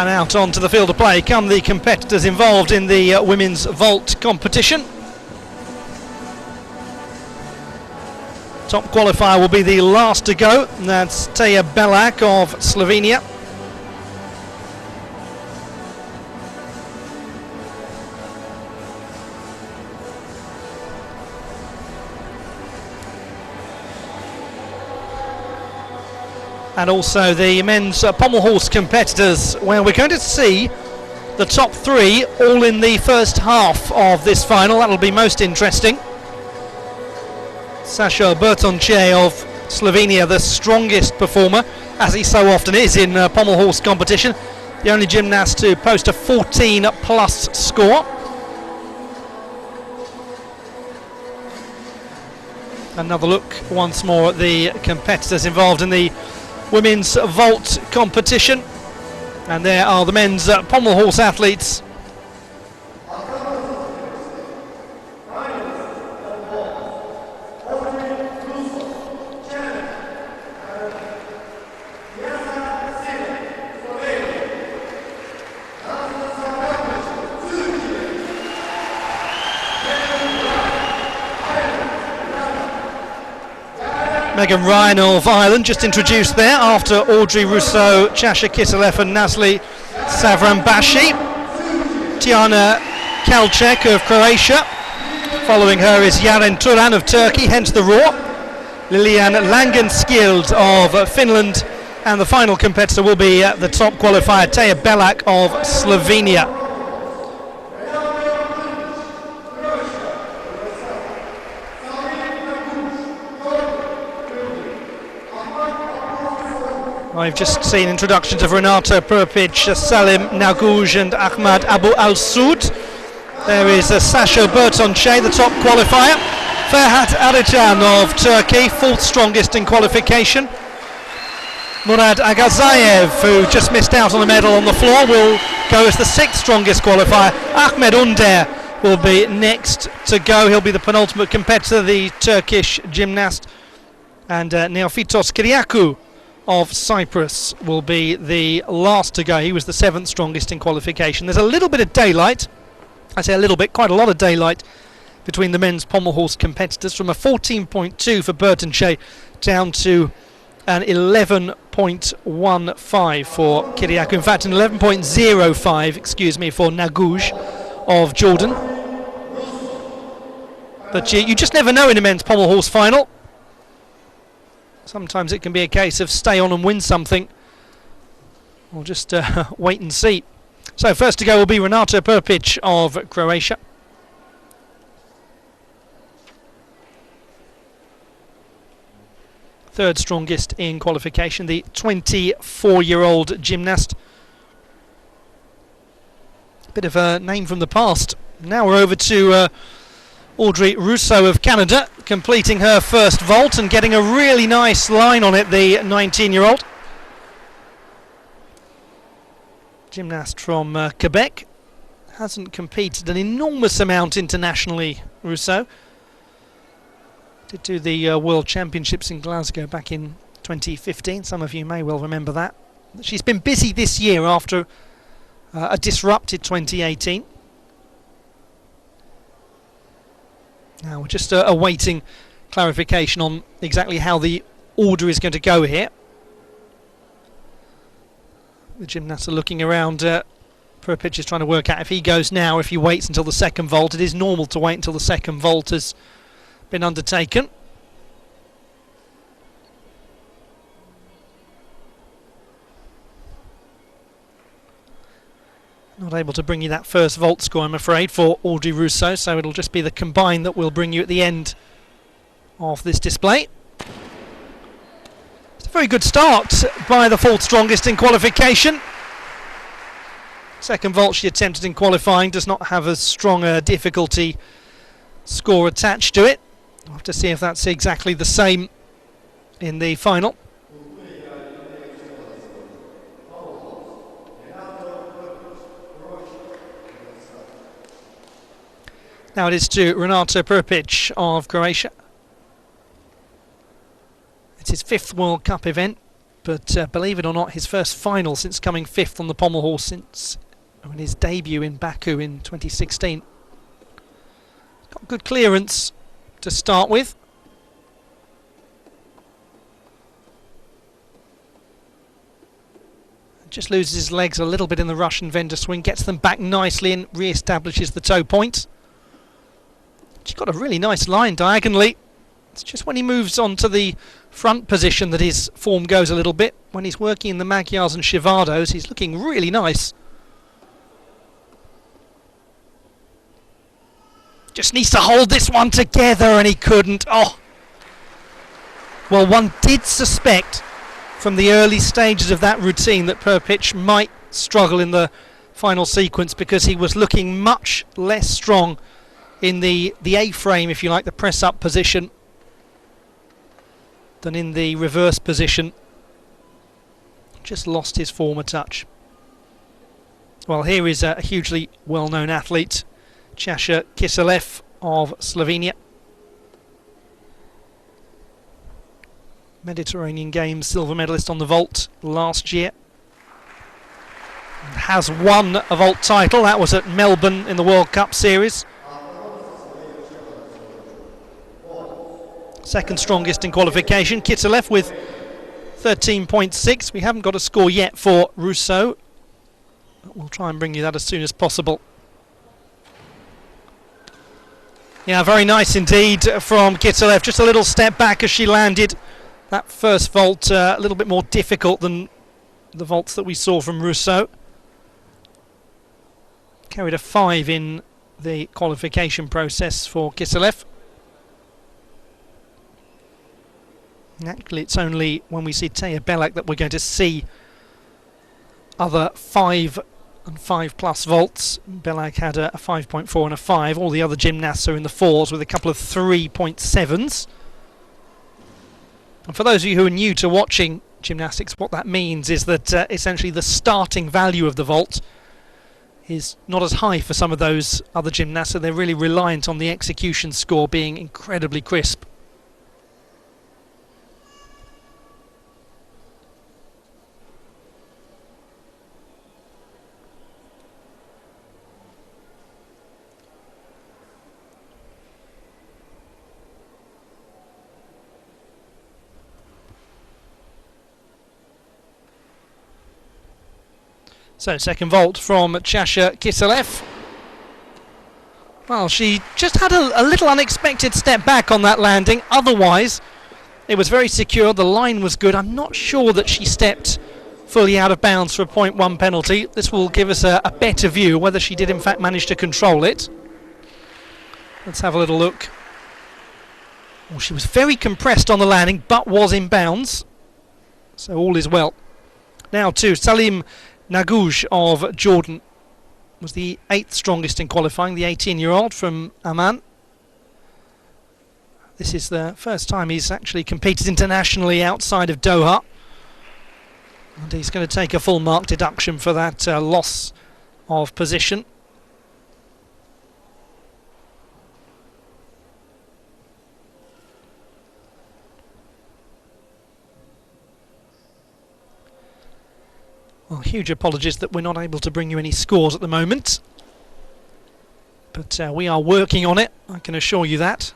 And out onto the field of play come the competitors involved in the women's vault competition. Top qualifier will be the last to go. That's Teja Belak of Slovenia. And also the men's pommel horse competitors, where we're going to see the top three all in the first half of this final. That'll be most interesting. Saša Bertonce of Slovenia, the strongest performer, as he so often is in pommel horse competition. The only gymnast to post a 14+ score. Another look once more at the competitors involved in the women's vault competition, and there are the men's pommel horse athletes. Megan Ryan of Ireland just introduced there after Audrey Rousseau, Chasha Kiselev and Nasli Savrambashi. Tiana Kalcek of Croatia. Following her is Yaren Turan of Turkey, hence the roar. Lilian Langenskild of Finland. And the final competitor will be the top qualifier, Teja Belak of Slovenia. I've just seen introductions of Renato Prpic, Salim Nagouj and Ahmad Abu Al-Soud. There is Saša Bertonce, the top qualifier. Ferhat Arıcan of Turkey, fourth strongest in qualification. Murad Agazayev, who just missed out on a medal on the floor, will go as the sixth strongest qualifier. Ahmed Under will be next to go. He'll be the penultimate competitor, the Turkish gymnast. And Neophytos Kyriakou of Cyprus will be the last to go. He was the seventh strongest in qualification. There's a little bit of daylight, I say a little bit, quite a lot of daylight between the men's pommel horse competitors, from a 14.2 for Bertonce down to an 11.15 for Kyriakou. In fact, an 11.05, excuse me, for Nagouj of Jordan. But you just never know in a men's pommel horse final. Sometimes it can be a case of stay on and win something, or just wait and see. So first to go will be Renato Prpic of Croatia. Third strongest in qualification, the 24-year-old gymnast. Bit of a name from the past. Now we're over to Audrey Rousseau of Canada, completing her first vault and getting a really nice line on it, the 19-year-old. Gymnast from Quebec. Hasn't competed an enormous amount internationally, Rousseau. Did do the World Championships in Glasgow back in 2015. Some of you may well remember that. She's been busy this year after a disrupted 2018. Now we're just awaiting clarification on exactly how the order is going to go here. The gymnasts are looking around. Prpic is trying to work out if he goes now, if he waits until the second vault. It is normal to wait until the second vault has been undertaken. Not able to bring you that first vault score, I'm afraid, for Audrey Rousseau, so it'll just be the combined that will bring you at the end of this display. It's a very good start by the fourth strongest in qualification. Second vault she attempted in qualifying does not have as strong a difficulty score attached to it. We'll have to see if that's exactly the same in the final. Now it is to Renato Prpic of Croatia. It's his fifth World Cup event. But believe it or not, his first final since coming 5th on the pommel horse since his debut in Baku in 2016. Got good clearance to start with. Just loses his legs a little bit in the Russian vendor swing, gets them back nicely and re-establishes the toe point. She's got a really nice line diagonally. It's just when he moves on to the front position that his form goes a little bit. When he's working in the Magyars and Shivados, he's looking really nice. Just needs to hold this one together, and he couldn't. Oh! Well, one did suspect from the early stages of that routine that Perpic might struggle in the final sequence, because he was looking much less strong in the A-frame, if you like, the press-up position, than in the reverse position. Just lost his form a touch. Well, here is a hugely well-known athlete, Chasha Kiselev of Slovenia. Mediterranean Games silver medalist on the vault last year. And has won a vault title. That was at Melbourne in the World Cup Series. Second strongest in qualification. Kiselev with 13.6. We haven't got a score yet for Rousseau, but we'll try and bring you that as soon as possible. Yeah, very nice indeed from Kiselev. Just a little step back as she landed. That first vault a little bit more difficult than the vaults that we saw from Rousseau. Carried a 5 in the qualification process for Kiselev. Actually, it's only when we see Teja Belak that we're going to see other 5 and 5 plus vaults. Belak had a 5.4 and a 5. All the other gymnasts are in the 4s with a couple of 3.7s. And for those of you who are new to watching gymnastics, what that means is that essentially the starting value of the vault is not as high for some of those other gymnasts, so they're really reliant on the execution score being incredibly crisp. So, second vault from Chasha Kiselev. Well, she just had a little unexpected step back on that landing. Otherwise, it was very secure. The line was good. I'm not sure that she stepped fully out of bounds for a 0.1 penalty. This will give us a better view whether she did in fact manage to control it. Let's have a little look. Well, she was very compressed on the landing, but was in bounds. So all is well. Now to Salim Nagouj of Jordan. Was the 8th strongest in qualifying, the 18-year-old from Amman. This is the first time he's actually competed internationally outside of Doha. And he's going to take a full mark deduction for that loss of position. Well, huge apologies that we're not able to bring you any scores at the moment. But we are working on it, I can assure you that.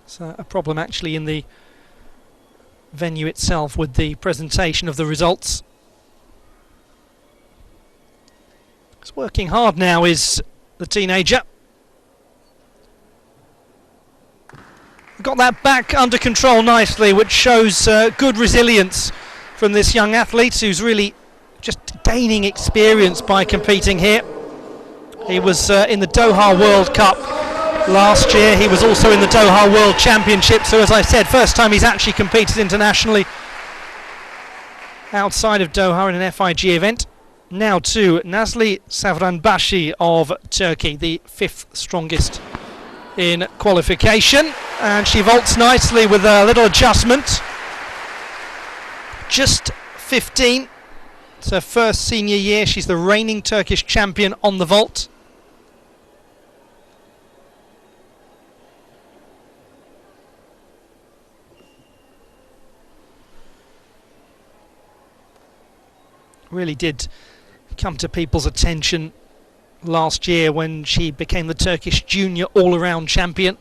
It's a problem actually in the venue itself with the presentation of the results. It's working hard now is the teenager. Got that back under control nicely, which shows good resilience from this young athlete who's really just gaining experience by competing here. He was in the Doha World Cup last year. He was also in the Doha World Championship. So as I said, first time he's actually competed internationally outside of Doha in an FIG event. Now to Nazli Savranbashi of Turkey, the 5th strongest in qualification. And she vaults nicely with a little adjustment. Just 15. It's her first senior year. She's the reigning Turkish champion on the vault. really did come to people's attention last year when she became the Turkish junior all-around champion.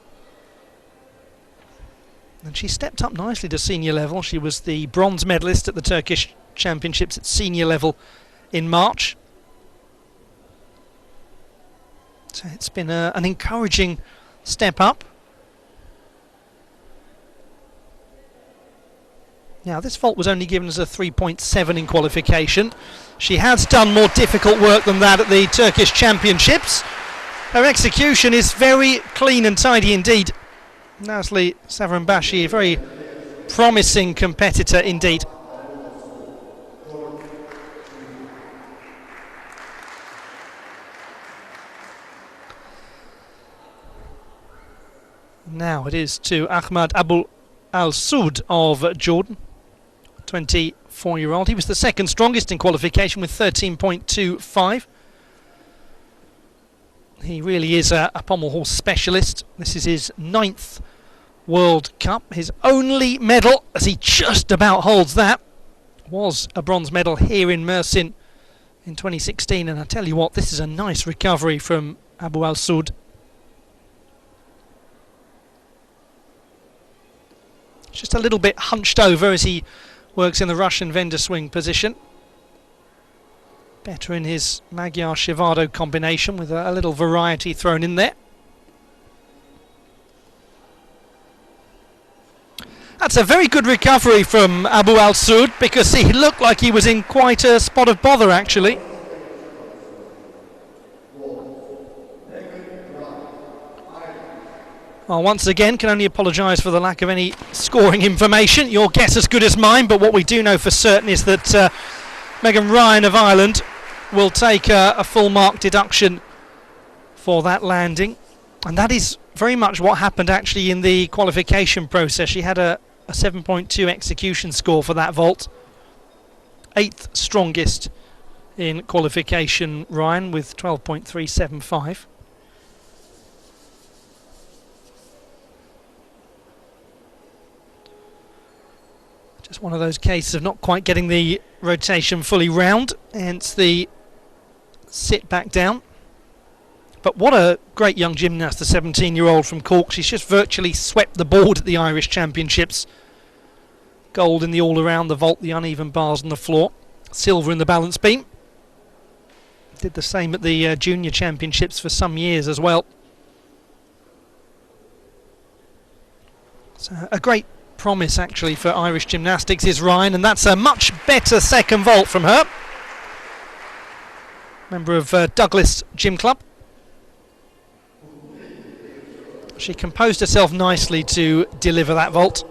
And she stepped up nicely to senior level. She was the bronze medalist at the Turkish Championships at senior level in March. So it's been an encouraging step up. Now, this vault was only given as a 3.7 in qualification. She has done more difficult work than that at the Turkish Championships. Her execution is very clean and tidy indeed. Nazli Savranbashi, a very promising competitor indeed. Now it is to Ahmad Abu Al-Soud of Jordan, 24-year-old. He was the second strongest in qualification with 13.25. He really is a pommel horse specialist. This is his 9th World Cup. His only medal, as he just about holds that, was a bronze medal here in Mersin in 2016. And I tell you what, this is a nice recovery from Abu Al-Soud. Just a little bit hunched over as he works in the Russian vendor swing position. Better in his Magyar Shivado combination with a little variety thrown in there. That's a very good recovery from Abu Al-Soud, because he looked like he was in quite a spot of bother actually. Well, once again, can only apologise for the lack of any scoring information. Your guess as good as mine, but what we do know for certain is that Megan Ryan of Ireland will take a full mark deduction for that landing. And that is very much what happened actually in the qualification process. She had a 7.2 execution score for that vault. 8th strongest in qualification, Ryan, with 12.375. Just one of those cases of not quite getting the rotation fully round, hence the sit back down. But what a great young gymnast, the 17-year-old from Cork. She's just virtually swept the board at the Irish Championships. Gold in the all-around, the vault, the uneven bars on the floor. Silver in the balance beam. Did the same at the Junior Championships for some years as well. So a great promise actually for Irish gymnastics is Ryan, and that's a much better second vault from her. Member of Douglas Gym Club. She composed herself nicely to deliver that vault.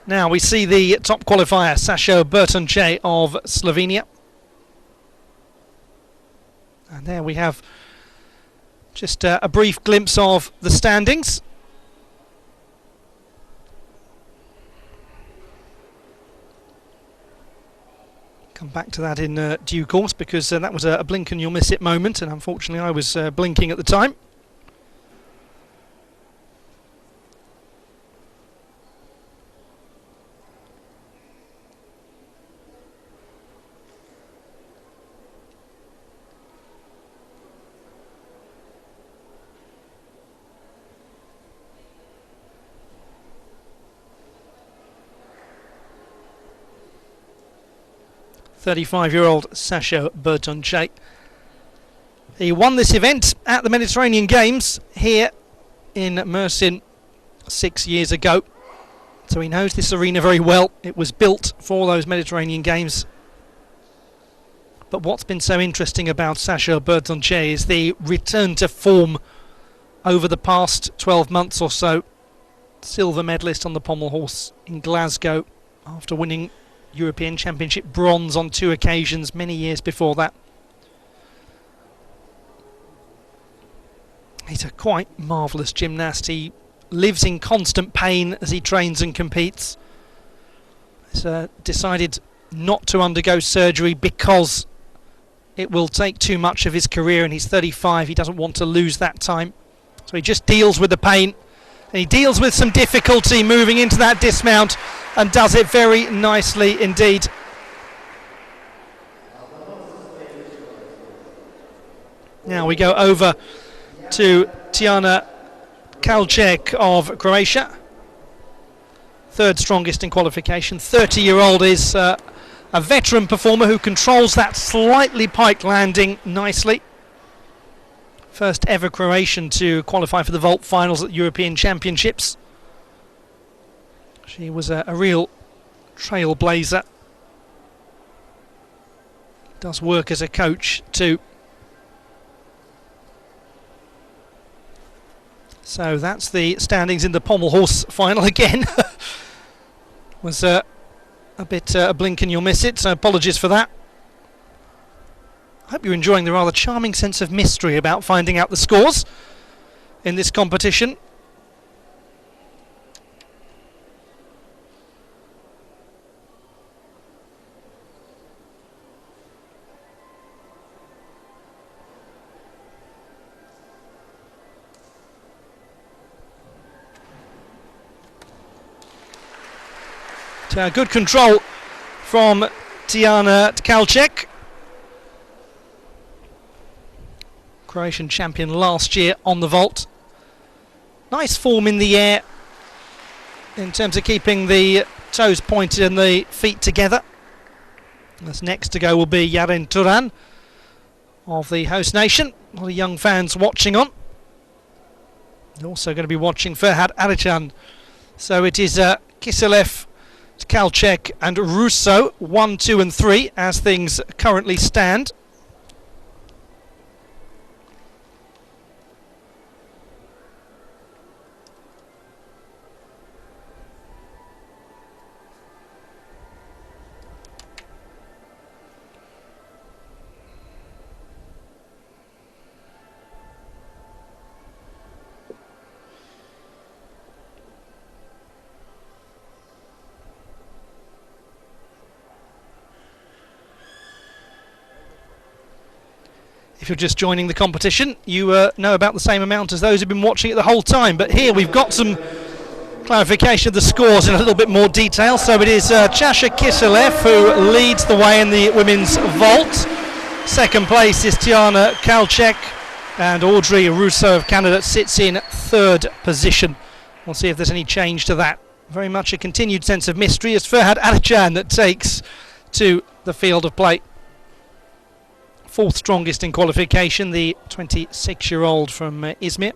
Now we see the top qualifier, Sašo Bertonce of Slovenia. And there we have just a brief glimpse of the standings. Come back to that in due course, because that was a blink and you'll miss it moment, and unfortunately I was blinking at the time. .35-year-old Sašo Bertonce. He won this event at the Mediterranean Games here in Mersin 6 years ago. So he knows this arena very well. It was built for those Mediterranean Games. But what's been so interesting about Sašo Bertonce is the return to form over the past 12 months or so. Silver medalist on the pommel horse in Glasgow after winning European Championship bronze on 2 occasions many years before that. He's a quite marvellous gymnast. He lives in constant pain as he trains and competes. He's decided not to undergo surgery because it will take too much of his career, and he's 35. He doesn't want to lose that time. So he just deals with the pain He deals with some difficulty moving into that dismount and does it very nicely indeed. Now we go over to Tijana Kalcek of Croatia. Third strongest in qualification. 30-year-old is a veteran performer who controls that slightly piked landing nicely. First ever Croatian to qualify for the vault finals at the European Championships. She was a real trailblazer. Does work as a coach too. So that's the standings in the pommel horse final again. Was a bit a blink and you'll miss it, so apologies for that. I hope you're enjoying the rather charming sense of mystery about finding out the scores in this competition. Good control from Tijana Kalcek. Croatian champion last year on the vault. Nice form in the air in terms of keeping the toes pointed and the feet together. As next to go will be Yaren Turan of the host nation. A lot of young fans watching on. They're also going to be watching Ferhat Arıcan. So it is Kiselev, Kalcek and Russo 1, 2 and 3 as things currently stand. If you're just joining the competition, you know about the same amount as those who've been watching it the whole time. But here we've got some clarification of the scores in a little bit more detail. So it is Chasha Kiselev who leads the way in the women's vault. Second place is Tijana Kalcek, and Audrey Russo of Canada sits in third position. We'll see if there's any change to that. Very much a continued sense of mystery as Ferhat Arıcan that takes to the field of play. Fourth strongest in qualification, the 26-year-old from Izmir.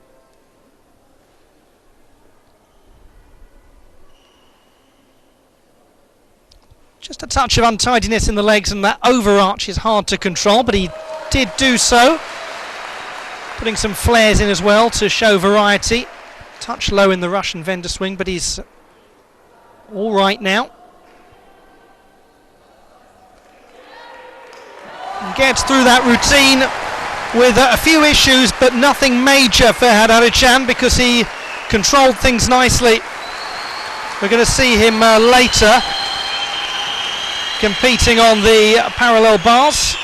Just a touch of untidiness in the legs, and that overarch is hard to control, but he did do so. Putting some flares in as well to show variety. Touch low in the Russian vendor swing, but he's all right now. Gets through that routine with a few issues, but nothing major for Ferhat Arıcan because he controlled things nicely. We're going to see him later competing on the parallel bars.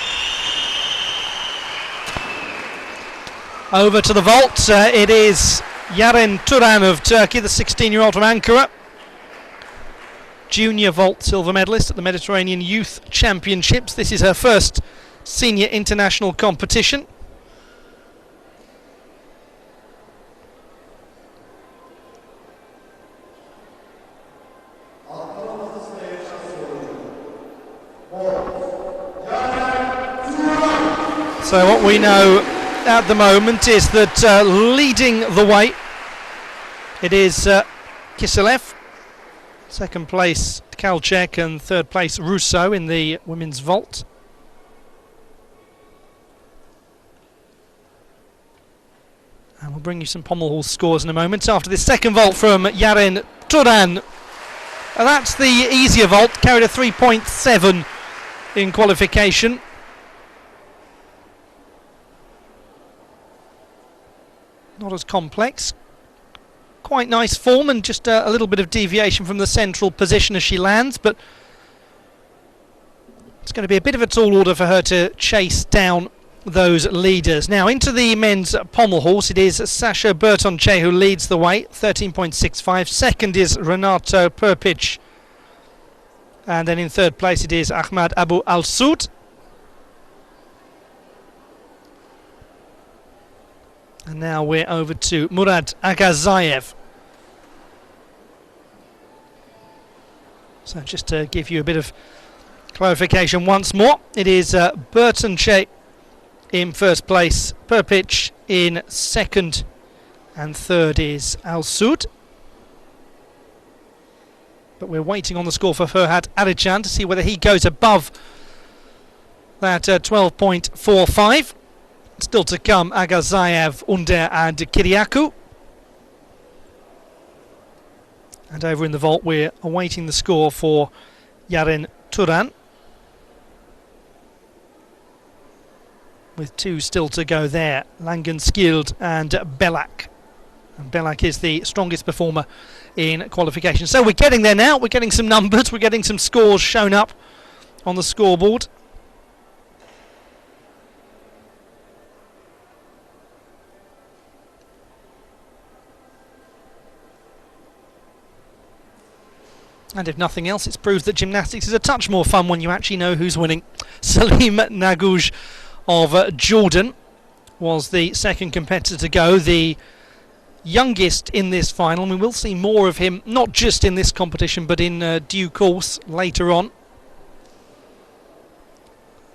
Over to the vault, it is Yaren Turan of Turkey, the 16-year-old from Ankara. Junior vault silver medalist at the Mediterranean Youth Championships. This is her first senior international competition. So what we know at the moment is that leading the way it is Kiselev, second place Kalcek, and third place Russo in the women's vault. And we'll bring you some pommel horse scores in a moment after this second vault from Yaren Turan. And that's the easier vault, carried a 3.7 in qualification. Not as complex. Quite nice form and just a little bit of deviation from the central position as she lands, but it's going to be a bit of a tall order for her to chase down those leaders. Now into the men's pommel horse, it is Sasha Bertonche who leads the way, 13.65. Second is Renato Perpic, and then in third place it is Ahmad Abu Al-Soud. And now we're over to Murad Agazayev. So just to give you a bit of clarification once more, it is Bertonche in first place, Perpic in second, and third is Al-Soud. But we're waiting on the score for Ferhat Arichan to see whether he goes above that 12.45. Still to come, Agazayev, Under and Kiriakou. And over in the vault we're awaiting the score for Yaren Turan, with two still to go there, Langenskild and Belak. And Belak is the strongest performer in qualification. So we're getting there now, we're getting some numbers, we're getting some scores shown up on the scoreboard. And if nothing else, it's proved that gymnastics is a touch more fun when you actually know who's winning. Salim Nagouj of Jordan was the second competitor to go, the youngest in this final. We will see more of him, not just in this competition, but in due course later on,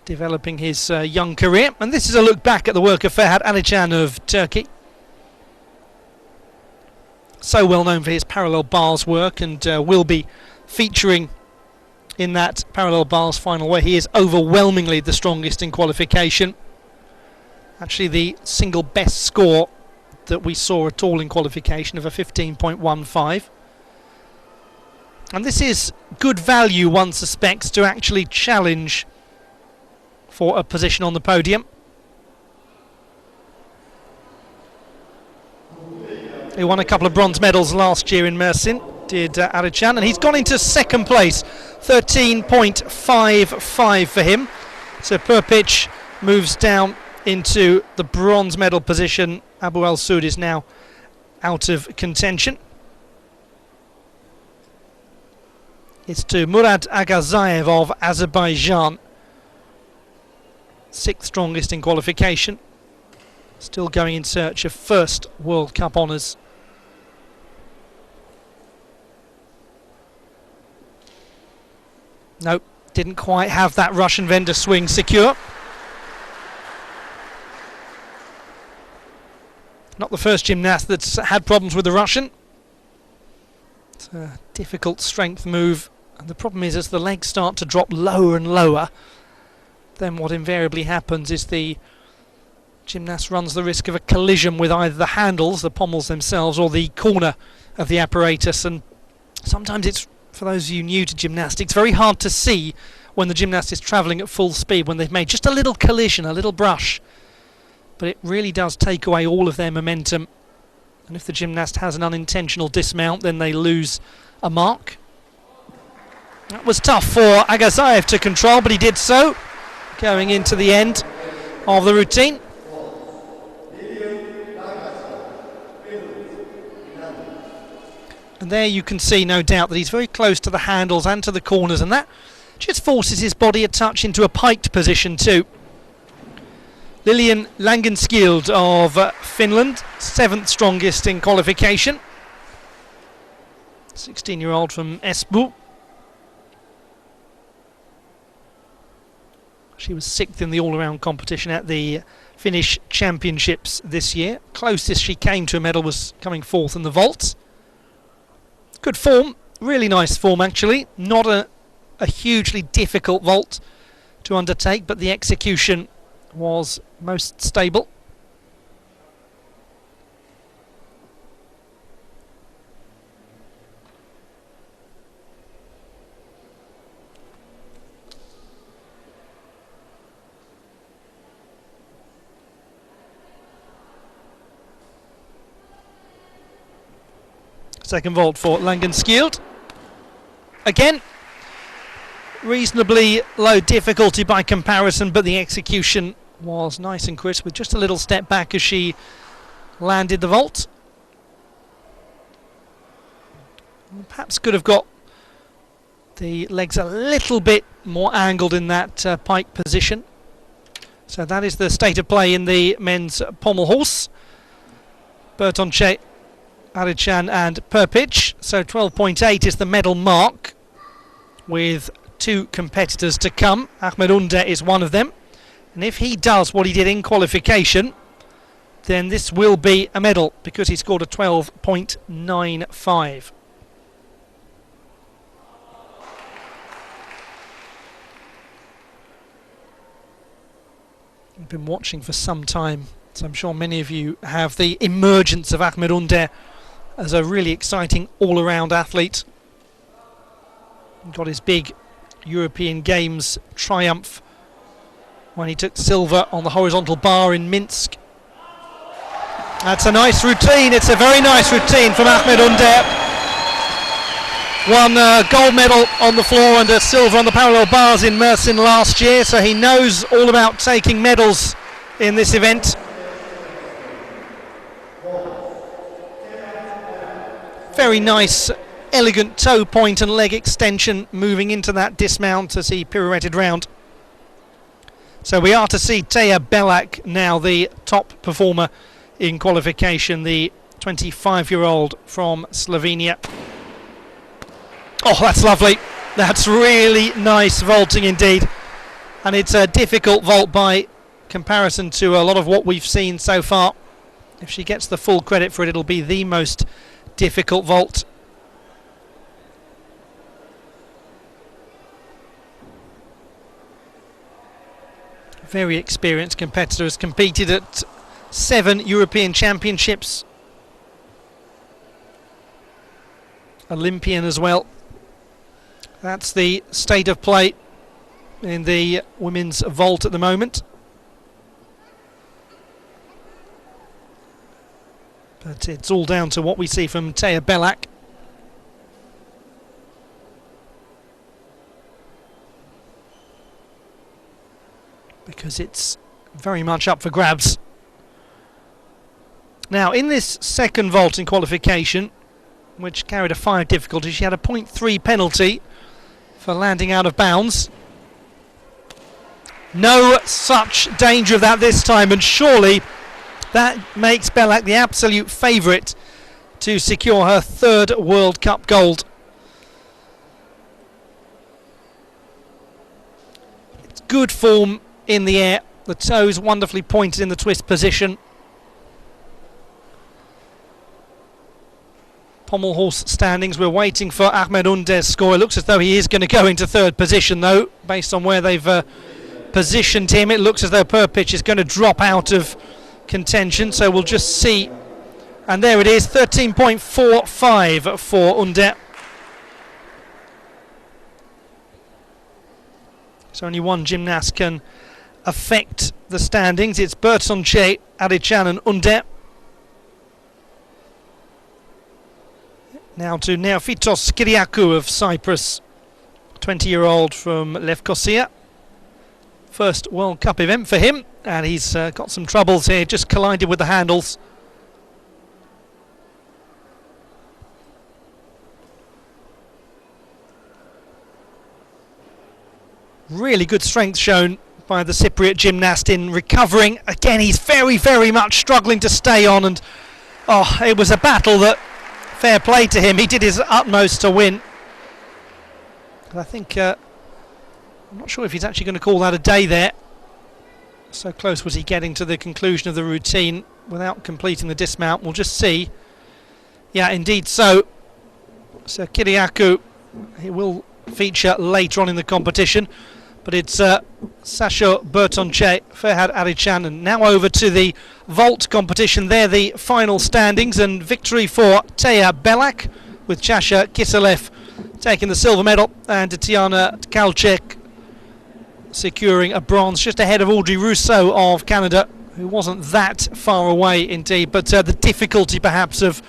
developing his young career. And this is a look back at the work of Ferhat Arichan of Turkey. So well known for his parallel bars work, and will be featuring in that parallel bars final, where he is overwhelmingly the strongest in qualification. Actually the single best score that we saw at all in qualification of a 15.15. And this is good value, one suspects, to actually challenge for a position on the podium. He won a couple of bronze medals last year in Mersin, did Arichan, and he's gone into second place, 13.55 for him. So Perpic moves down into the bronze medal position. Abu Al-Soud is now out of contention. It's to Murad Agazayev of Azerbaijan, sixth strongest in qualification, still going in search of first World Cup honours. Nope, didn't quite have that Russian vendor swing secure. Not the first gymnast that's had problems with the Russian. It's a difficult strength move, and the problem is as the legs start to drop lower and lower, then what invariably happens is the gymnast runs the risk of a collision with either the handles, the pommels themselves, or the corner of the apparatus. And sometimes it's, for those of you new to gymnastics, very hard to see when the gymnast is travelling at full speed, when they've made just a little collision, a little brush. But it really does take away all of their momentum. And if the gymnast has an unintentional dismount, then they lose a mark. That was tough for Agazayev to control, but he did so, going into the end of the routine. And there you can see, no doubt, that he's very close to the handles and to the corners, and that just forces his body a touch into a piked position too. Lilian Langenskild of Finland, seventh strongest in qualification. 16-year-old from Espoo. She was sixth in the all-around competition at the Finnish Championships this year. Closest she came to a medal was coming fourth in the vault. Good form, really nice form actually. Not a hugely difficult vault to undertake, but the execution was most stable. Second vault for Langenskild. Again, reasonably low difficulty by comparison, but the execution was nice and crisp with just a little step back as she landed the vault. Perhaps could have got the legs a little bit more angled in that pike position. So that is the state of play in the men's pommel horse. Bertonche, Arichan and Perpic. So 12.8 is the medal mark, with 2 competitors to come. Ahmed Unde is one of them, and if he does what he did in qualification, then this will be a medal, because he scored a 12.95. I've been watching for some time, so I'm sure many of you have, the emergence of Ahmed Unde as a really exciting all-around athlete. He got his big European Games triumph when he took silver on the horizontal bar in Minsk. That's a nice routine. It's a very nice routine from Ahmed Unde. Won a gold medal on the floor and a silver on the parallel bars in Mersin last year, so he knows all about taking medals in this event. Very nice, elegant toe point and leg extension moving into that dismount as he pirouetted round. So we are to see Teja Belak now, the top performer in qualification, the 25-year-old from Slovenia. Oh, that's lovely. That's really nice vaulting indeed. And it's a difficult vault by comparison to a lot of what we've seen so far. If she gets the full credit for it, it'll be the most difficult vault. Very experienced competitor, has competed at 7 European Championships. Olympian as well. That's the state of play in the women's vault at the moment. But it's all down to what we see from Teja Belak. Because it's very much up for grabs. Now, in this second vault in qualification, which carried a 5 difficulty, she had a 0.3 penalty for landing out of bounds. No such danger of that this time, and surely that makes Belak the absolute favourite to secure her 3rd World Cup gold. It's good form in the air, the toes wonderfully pointed in the twist position. Pommel horse standings, we're waiting for Ahmed Unde's score. It looks as though he is going to go into 3rd position though, based on where they've positioned him. It looks as though Perpic is going to drop out of contention, so we'll just see. And there it is, 13.45 for Unde. So only one gymnast can affect the standings. It's Bertonche, Arichan and Unde. Now to Neophytos Kyriakou of Cyprus, 20-year-old from Lefkosia. First World Cup event for him, and he's got some troubles here, just collided with the handles. Really good strength shown by the Cypriot gymnast in recovering. Again, he's very, very much struggling to stay on, and it was a battle that, fair play to him, he did his utmost to win. But I think, I'm not sure if he's actually going to call that a day there. So close was he getting to the conclusion of the routine without completing the dismount. We'll just see. Yeah, indeed so. So Kyriakou, he will feature later on in the competition. But it's Sasho Bertonche, Ferhat Arichan, and now over to the vault competition. There the final standings, and victory for Teja Belak, with Chasha Kiselev taking the silver medal, and Tatiana Tkalchek securing a bronze, just ahead of Audrey Rousseau of Canada, who wasn't that far away indeed, but the difficulty perhaps of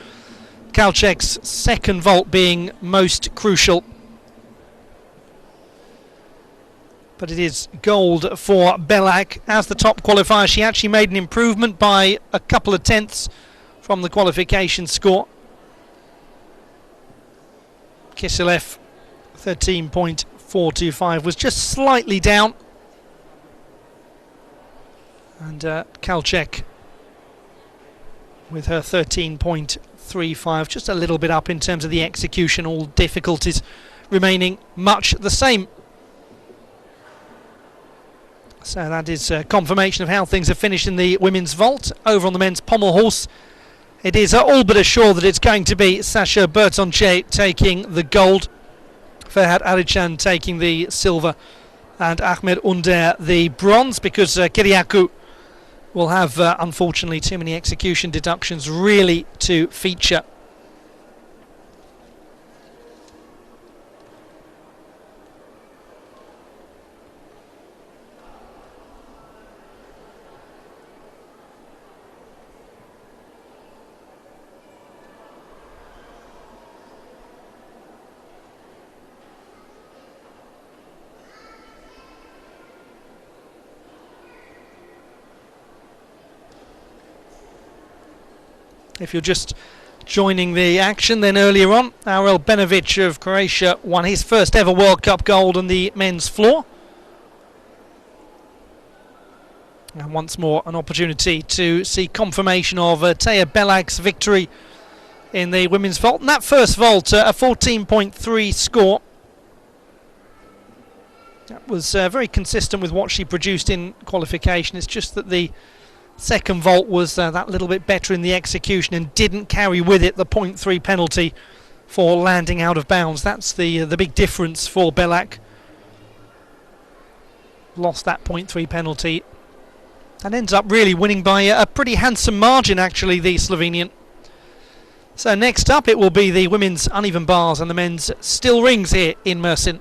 Kalchek's second vault being most crucial. but it is gold for Belak. As the top qualifier, she actually made an improvement by a couple of tenths from the qualification score. Kiselev 13.425 was just slightly down, and Kalchek with her 13.35 just a little bit up in terms of the execution, all difficulties remaining much the same. So that is confirmation of how things have finished in the women's vault. Over on the men's pommel horse, it is all but assured that it's going to be Sasha Bertonche taking the gold, Ferhat Arichan taking the silver, and Ahmed Under the bronze, because Kiriakou will have, unfortunately, too many execution deductions really to feature. If you're just joining the action, then earlier on, Aurel Benovic of Croatia won his first ever World Cup gold on the men's floor. And once more, an opportunity to see confirmation of Taya Belak's victory in the women's vault. And that first vault, a 14.3 score. That was very consistent with what she produced in qualification. It's just that the second vault was that little bit better in the execution and didn't carry with it the 0.3 penalty for landing out of bounds. That's the big difference for Belak. Lost that 0.3 penalty and ends up really winning by a pretty handsome margin, actually, the Slovenian. So next up it will be the women's uneven bars and the men's still rings here in Mersin.